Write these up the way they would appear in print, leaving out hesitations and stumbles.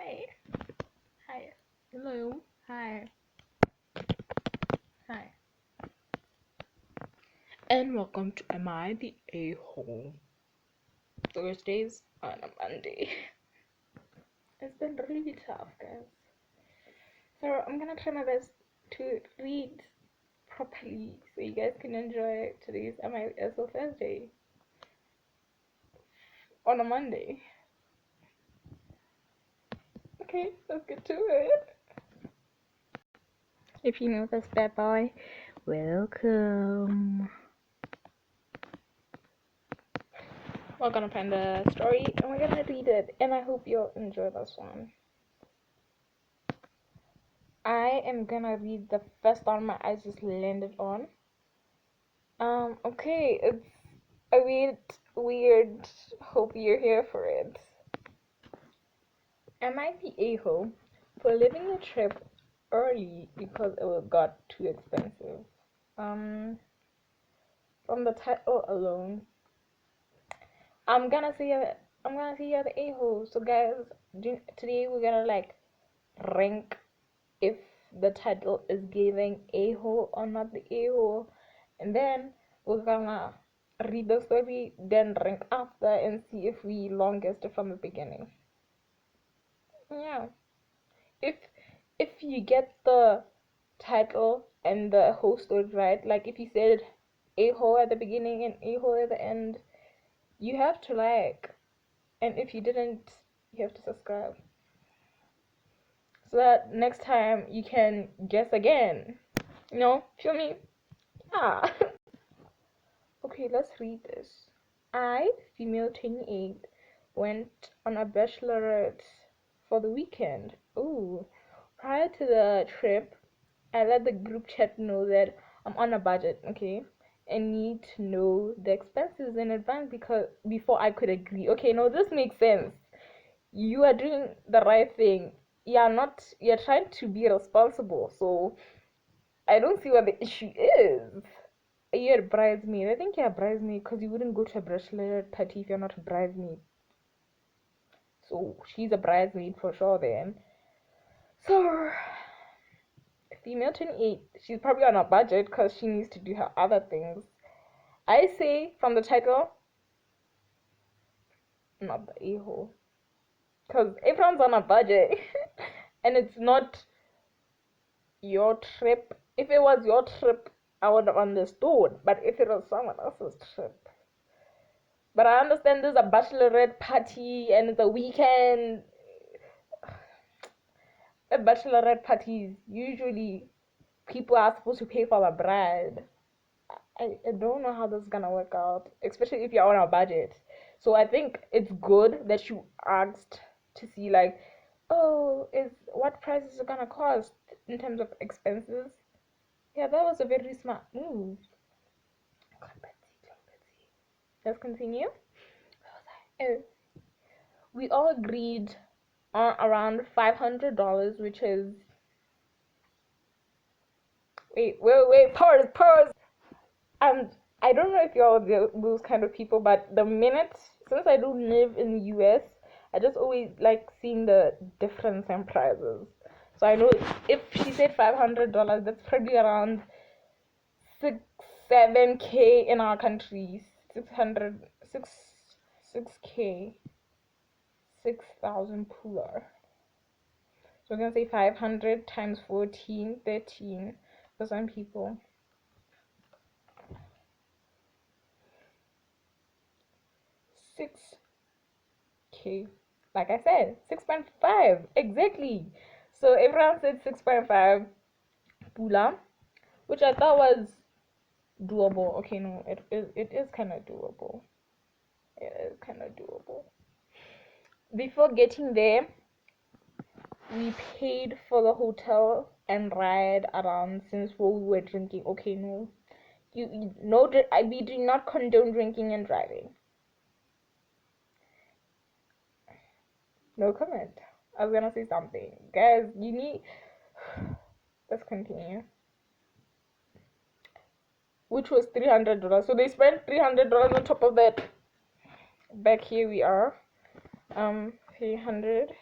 Hi. Hi. Hello. Hi. Hi. And welcome to Am I the A-hole? Thursdays on a Monday. It's been really tough, guys. So I'm gonna try my best to read properly so you guys can enjoy today's Am I So Thursday on a Monday. Okay, let's get to it. If you know this bad boy, welcome. We're gonna find the story and we're gonna read it, and I hope you'll enjoy this one. I am gonna read the first one my eyes just landed on. Okay, it's a weird. Hope you're here for it. Am I the a-hole for leaving the trip early because it got too expensive? From the title alone, I'm gonna say you're the a-hole. So guys, today we're gonna rank if the title is giving a-hole or not the a-hole, and then we're gonna read the story, then rank after and see if we long guessed it from the beginning. Yeah, if you get the title and the whole story right, like if you said a-hole at the beginning and a-hole at the end, you have to and if you didn't, you have to subscribe so that next time you can guess again. Feel me? Yeah. Okay, let's read this. I, female 28, went on a bachelorette for the weekend. Ooh. Prior to the trip, I let the group chat know that I'm on a budget, okay? And need to know the expenses in advance before I could agree. Okay, no, this makes sense. You are doing the right thing. You're trying to be responsible, so I don't see what the issue is. You're a bridesmaid. I think you're a bridesmaid because you wouldn't go to a bachelorette party if you're not a bridesmaid. So she's a bridesmaid for sure then. So, female 28, she's probably on a budget because she needs to do her other things. I say from the title, not the a-hole. Because everyone's on a budget and it's not your trip. If it was your trip, I would have understood. But if it was someone else's trip, but I understand there's a bachelorette party and it's a weekend. At bachelorette parties, usually people are supposed to pay for the bride. I don't know how this is gonna work out, especially if you're on a budget. So I think it's good that you asked to see oh, is what price is it gonna cost in terms of expenses. Yeah, that was a very smart move. Let's continue. Oh, we all agreed on around $500, which is wait, pause. I don't know if you're those kind of people, but the minute since I don't live in the US, I just always like seeing the difference in prices. So I know if she said $500, that's probably around 7K in our country. 6K, 6,000 pooler. So we're gonna say 500 times 14, 13 for some people. 6K. Like I said, 6.5 exactly. So everyone said 6.5 pula, which I thought was doable. Okay, no, it is kind of doable. It is kind of doable. Before getting there, we paid for the hotel and ride around since we were drinking. Okay, no, we do not condone drinking and driving. No comment. I was gonna say something, guys. Let's continue. Which was $300. So they spent $300 on top of that. Back here we are. 300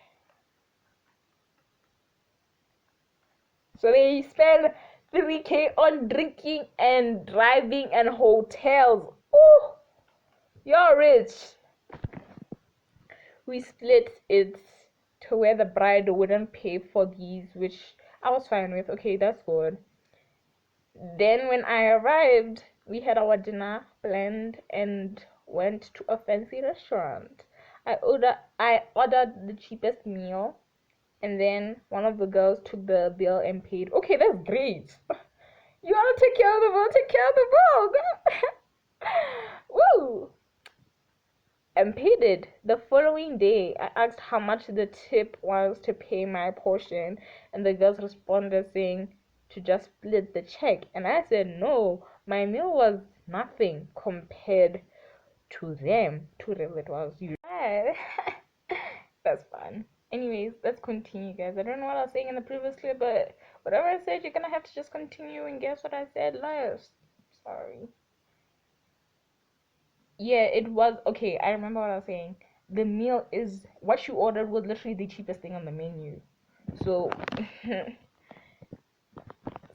So they spend 3K on drinking and driving and hotels. Ooh, you're rich. We split it to where the bride wouldn't pay for these, which I was fine with. Okay, that's good. Then when I arrived, we had our dinner planned and went to a fancy restaurant. I ordered the cheapest meal, and then one of the girls took the bill and paid. Okay, that's great. You wanna take care of the bill? Take care of the bill. Woo! And paid it. The following day, I asked how much the tip was to pay my portion, and the girls responded saying to just split the check. And I said, no, my meal was nothing compared to them. To them, it was you. That's fun. Anyways, let's continue, guys. I don't know what I was saying in the previous clip, but whatever I said, you're gonna have to just continue and guess what I said last. Sorry. Yeah, it was okay. I remember what I was saying. The meal is what you ordered was literally the cheapest thing on the menu. So,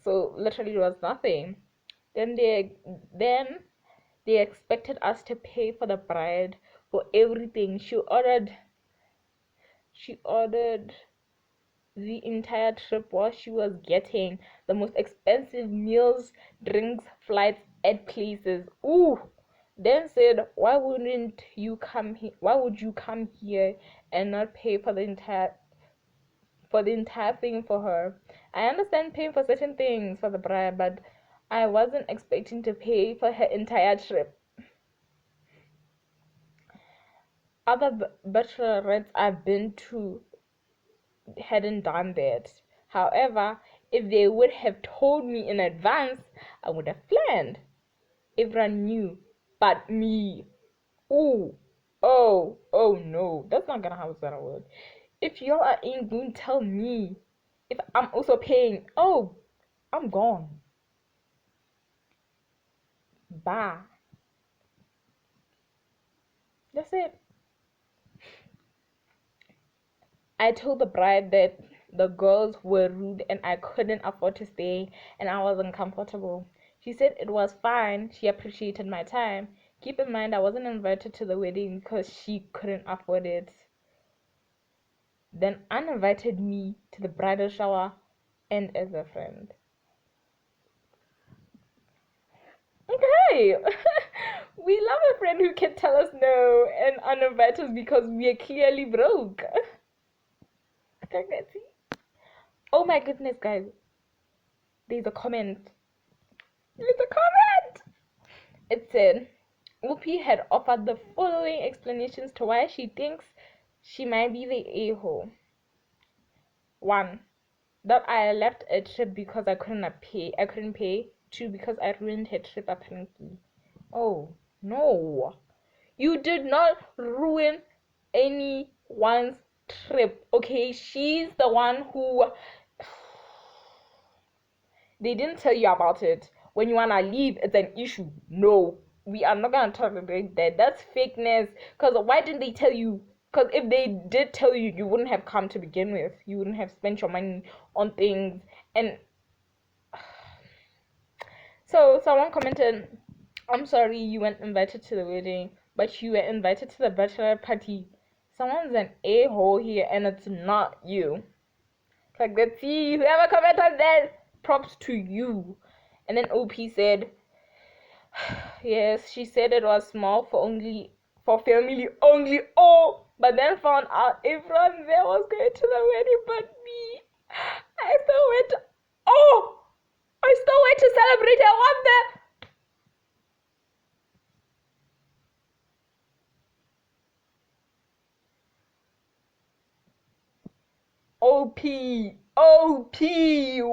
so literally it was nothing. Then they expected us to pay for the bride for everything. She ordered the entire trip while she was getting the most expensive meals, drinks, flights at places. Ooh. Then said, why wouldn't you come here? Why would you come here and not pay for the entire thing for her? I understand paying for certain things for the bride, but I wasn't expecting to pay for her entire trip. Other bachelorettes I've been to hadn't done that. However, if they would have told me in advance, I would have planned. Everyone knew, but me. Ooh, oh no, that's not gonna how it's gonna work. If y'all are in going to tell me if I'm also paying, oh, I'm gone. Bye. That's it. I told the bride that the girls were rude and I couldn't afford to stay and I wasn't comfortable. She said it was fine. She appreciated my time. Keep in mind, I wasn't invited to the wedding because she couldn't afford it. Then uninvited me to the bridal shower and as a friend. Okay. We love a friend who can tell us no and uninvite us because we are clearly broke. Oh my goodness, guys. There's a comment. It said, Whoopi had offered the following explanations to why she thinks she might be the a-hole. 1. That I left a trip because I couldn't pay. 2. Because I ruined her trip apparently. Oh, no. You did not ruin anyone's trip, okay? She's the one who they didn't tell you about it. When you wanna leave, it's an issue. No, we are not gonna tolerate that. That's fakeness. Cause why didn't they tell you? Cause if they did tell you, you wouldn't have come to begin with. You wouldn't have spent your money on things. And so someone commented, I'm sorry you weren't invited to the wedding, but you were invited to the bachelor party. Someone's an a-hole here and it's not you. Like, let's see, whoever commented that, props to you. And then OP said, yes, she said it was small for family only. Oh, but then found out everyone there was going to the wedding but me. I still went. Oh, I still went to celebrate. I want the. OP,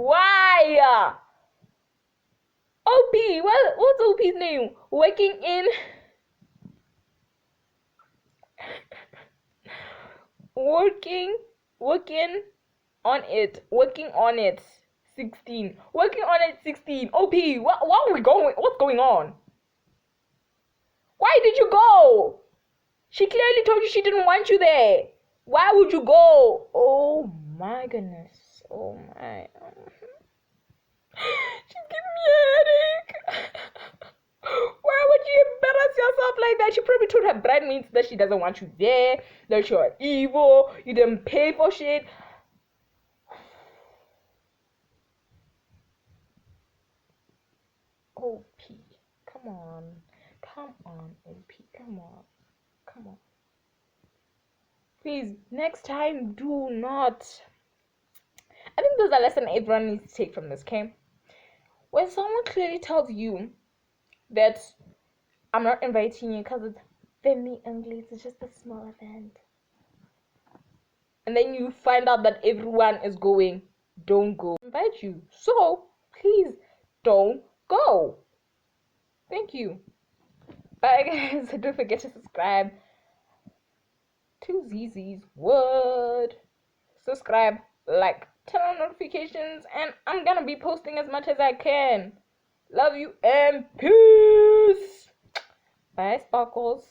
why? OP, what's OP's name? Working on it. 16. Working on it 16. OP, what are we going? What's going on? Why did you go? She clearly told you she didn't want you there. Why would you go? Oh my goodness. Oh my. She's giving me a headache. Why would you embarrass yourself like that? She probably told her bridesmaids that she doesn't want you there, that you're evil, you didn't pay for shit. OP, come on, OP, come on. Please, next time, do not. I think there's a lesson everyone needs to take from this, okay? When someone clearly tells you that I'm not inviting you because it's family only, it's just a small event, and then you find out that everyone is going, don't go. I invite you, so please don't go. Thank you. Bye guys. Don't forget to subscribe to ZZ's Word. Subscribe, like, turn on notifications, and I'm gonna be posting as much as I can. Love you and peace. Bye, sparkles.